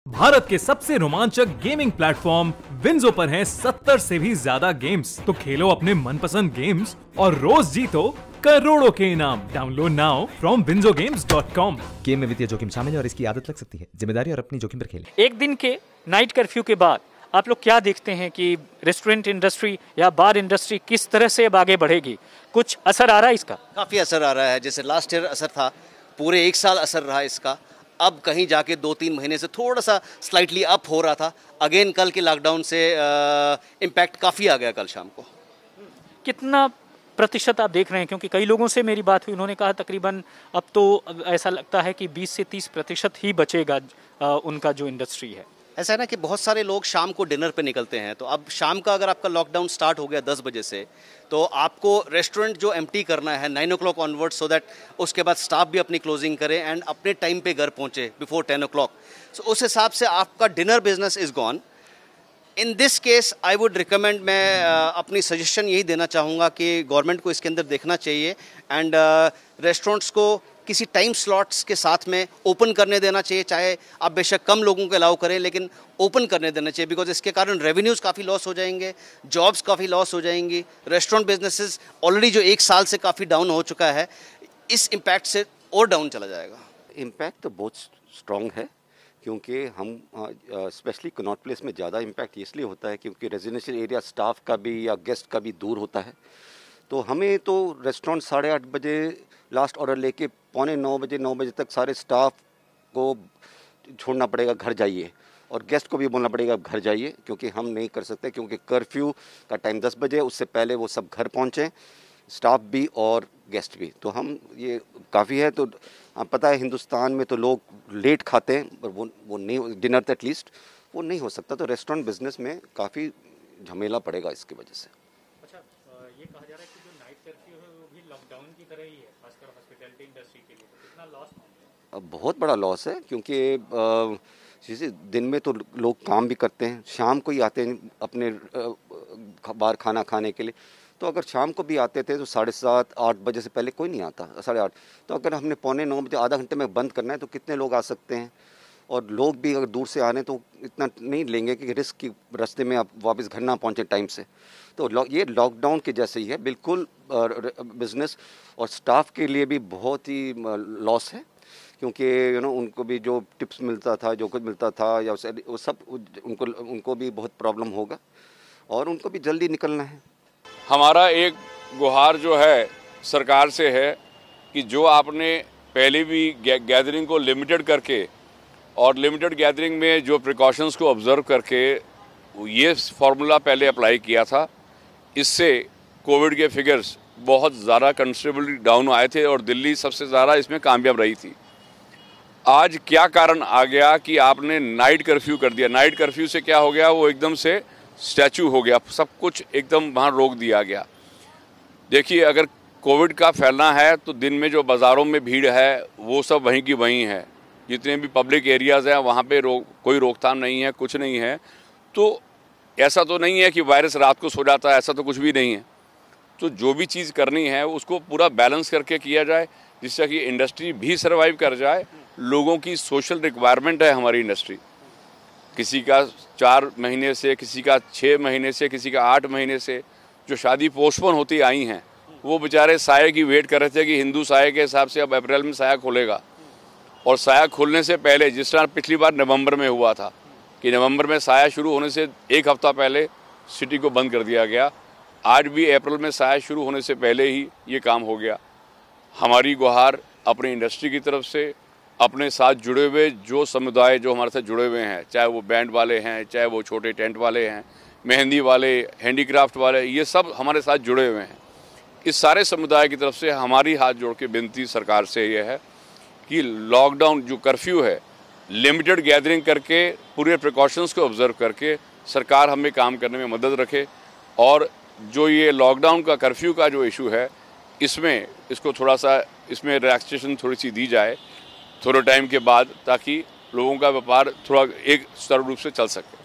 भारत के सबसे रोमांचक गेमिंग प्लेटफॉर्म विंजो पर हैं 70 से भी ज्यादा गेम्स। तो खेलो अपने मनपसंद गेम्स और रोज जीतो करोड़ों के इनाम। Download now from winzogames.com। Game में वित्तीय जोखिम शामिल है और इसकी आदत लग सकती है। जिम्मेदारी और अपनी जोखिम पर खेलें। एक दिन के नाइट कर्फ्यू के बाद आप लोग क्या देखते हैं कि रेस्टोरेंट इंडस्ट्री या बार इंडस्ट्री किस तरह से अब आगे बढ़ेगी? कुछ असर आ रहा है इसका? काफ़ी असर आ रहा है। जैसे लास्ट ईयर असर था, पूरे एक साल असर रहा इसका। अब कहीं जाके 2-3 महीने से थोड़ा सा स्लाइटली अप हो रहा था। अगेन कल के लॉकडाउन से इम्पैक्ट काफ़ी आ गया कल शाम को। कितना प्रतिशत आप देख रहे हैं? क्योंकि कई लोगों से मेरी बात हुई, उन्होंने कहा तकरीबन अब तो ऐसा लगता है कि 20 से 30% ही बचेगा उनका जो इंडस्ट्री है। ऐसा है ना कि बहुत सारे लोग शाम को डिनर पे निकलते हैं, तो अब शाम का अगर आपका लॉकडाउन स्टार्ट हो गया 10 बजे से, तो आपको रेस्टोरेंट जो एम्प्टी करना है 9 o'clock ऑनवर्ड, सो दैट उसके बाद स्टाफ भी अपनी क्लोजिंग करे एंड अपने टाइम पे घर पहुंचे बिफोर 10 o'clock। सो उस हिसाब से आपका dinner business is gone. In this case I would recommend, मैं अपनी सजेशन यही देना चाहूँगा कि गवर्नमेंट को इसके अंदर देखना चाहिए एंड रेस्टोरेंट्स को किसी टाइम स्लॉट्स के साथ में ओपन करने देना चाहिए। चाहे आप बेशक कम लोगों को अलाउ करें, लेकिन ओपन करने देना चाहिए, बिकॉज इसके कारण रेवेन्यूज़ काफ़ी लॉस हो जाएंगे, जॉब्स काफ़ी लॉस हो जाएंगी। रेस्टोरेंट बिजनेसेस ऑलरेडी जो एक साल से काफ़ी डाउन हो चुका है, इस इम्पैक्ट से और डाउन चला जाएगा। इम्पैक्ट तो बहुत स्ट्रॉन्ग है, क्योंकि हम स्पेशली कनॉट प्लेस में ज़्यादा इम्पैक्ट इसलिए होता है क्योंकि रेजिडेंशियल एरिया स्टाफ का भी या गेस्ट का भी दूर होता है। तो हमें तो रेस्टोरेंट 8:30 बजे लास्ट ऑर्डर लेके 8:45 9 बजे तक सारे स्टाफ को छोड़ना पड़ेगा, घर जाइए, और गेस्ट को भी बोलना पड़ेगा घर जाइए, क्योंकि हम नहीं कर सकते, क्योंकि कर्फ्यू का टाइम 10 बजे, उससे पहले वो सब घर पहुँचें, स्टाफ भी और गेस्ट भी। तो हम ये काफ़ी है। तो आप पता है हिंदुस्तान में तो लोग लेट खाते हैं, पर वो नहीं, डिनर तो एटलीस्ट वो नहीं हो सकता। तो रेस्टोरेंट बिजनेस में काफ़ी झमेला पड़ेगा इसकी वजह से। अच्छा, ये कहा जा रहा है कि जो नाइट कर्फ्यू है वो भी लॉकडाउन की तरह ही है, खासकर हॉस्पिटैलिटी इंडस्ट्री के लिए। तो कितना लॉस है? बहुत बड़ा लॉस है, क्योंकि जैसे दिन में तो लोग काम भी करते हैं, शाम को ही आते हैं अपने बाहर खाना खाने के लिए। तो अगर शाम को भी आते थे तो 7:30 8 बजे से पहले कोई नहीं आता, 8:30। तो अगर हमने 8:45 बजे आधा घंटे में बंद करना है तो कितने लोग आ सकते हैं? और लोग भी अगर दूर से आ रहे हैं तो इतना नहीं लेंगे कि रिस्क की रास्ते में आप वापस घर ना पहुँचे टाइम से। तो ये लॉकडाउन के जैसे ही है बिल्कुल। बिजनेस और स्टाफ के लिए भी बहुत ही लॉस है, क्योंकि उनको भी जो टिप्स मिलता था, जो कुछ मिलता था, या वो सब उनको भी बहुत प्रॉब्लम होगा, और उनको भी जल्दी निकलना है। हमारा एक गुहार जो है सरकार से है कि जो आपने पहले भी गैदरिंग को लिमिटेड करके और लिमिटेड गैदरिंग में जो प्रिकॉशंस को ऑब्जर्व करके ये फार्मूला पहले अप्लाई किया था, इससे कोविड के फिगर्स बहुत ज़्यादा कंसिडरेबली डाउन आए थे और दिल्ली सबसे ज़्यादा इसमें कामयाब रही थी। आज क्या कारण आ गया कि आपने नाइट कर्फ्यू कर दिया? नाइट कर्फ्यू से क्या हो गया, वो एकदम से स्टैचू हो गया, सब कुछ एकदम वहाँ रोक दिया गया। देखिए, अगर कोविड का फैलना है तो दिन में जो बाज़ारों में भीड़ है वो सब वहीं की वहीं है, जितने भी पब्लिक एरियाज़ हैं वहाँ पे कोई रोकथाम नहीं है, कुछ नहीं है। तो ऐसा तो नहीं है कि वायरस रात को सो जाता है, ऐसा तो कुछ भी नहीं है। तो जो भी चीज़ करनी है उसको पूरा बैलेंस करके किया जाए, जिससे कि इंडस्ट्री भी सर्वाइव कर जाए। लोगों की सोशल रिक्वायरमेंट है हमारी इंडस्ट्री। किसी का 4 महीने से, किसी का 6 महीने से, किसी का 8 महीने से जो शादी पोस्टपोन होती आई हैं, वो बेचारे साये की वेट कर रहे थे कि हिंदू साये के हिसाब से अब अप्रैल में साया खुलेगा। और साया खुलने से पहले, जिस तरह पिछली बार नवंबर में हुआ था कि नवंबर में साया शुरू होने से 1 हफ्ता पहले सिटी को बंद कर दिया गया, आज भी अप्रैल में साया शुरू होने से पहले ही ये काम हो गया। हमारी गुहार अपनी इंडस्ट्री की तरफ से, अपने साथ जुड़े हुए जो समुदाय जो हमारे साथ जुड़े हुए हैं, चाहे वो बैंड वाले हैं, चाहे वो छोटे टेंट वाले हैं, मेहंदी वाले, हैंडीक्राफ्ट वाले, ये सब हमारे साथ जुड़े हुए हैं। इस सारे समुदाय की तरफ से हमारी हाथ जोड़ के विनती सरकार से ये है कि लॉकडाउन जो कर्फ्यू है, लिमिटेड गैदरिंग करके, पूरे प्रिकॉशंस को ऑब्जर्व करके सरकार हमें काम करने में मदद रखे। और जो ये लॉकडाउन का कर्फ्यू का जो इशू है, इसको थोड़ा सा इसमें रिलैक्सेशन थोड़ी सी दी जाए थोड़े टाइम के बाद, ताकि लोगों का व्यापार थोड़ा एक सुचारू रूप से चल सके।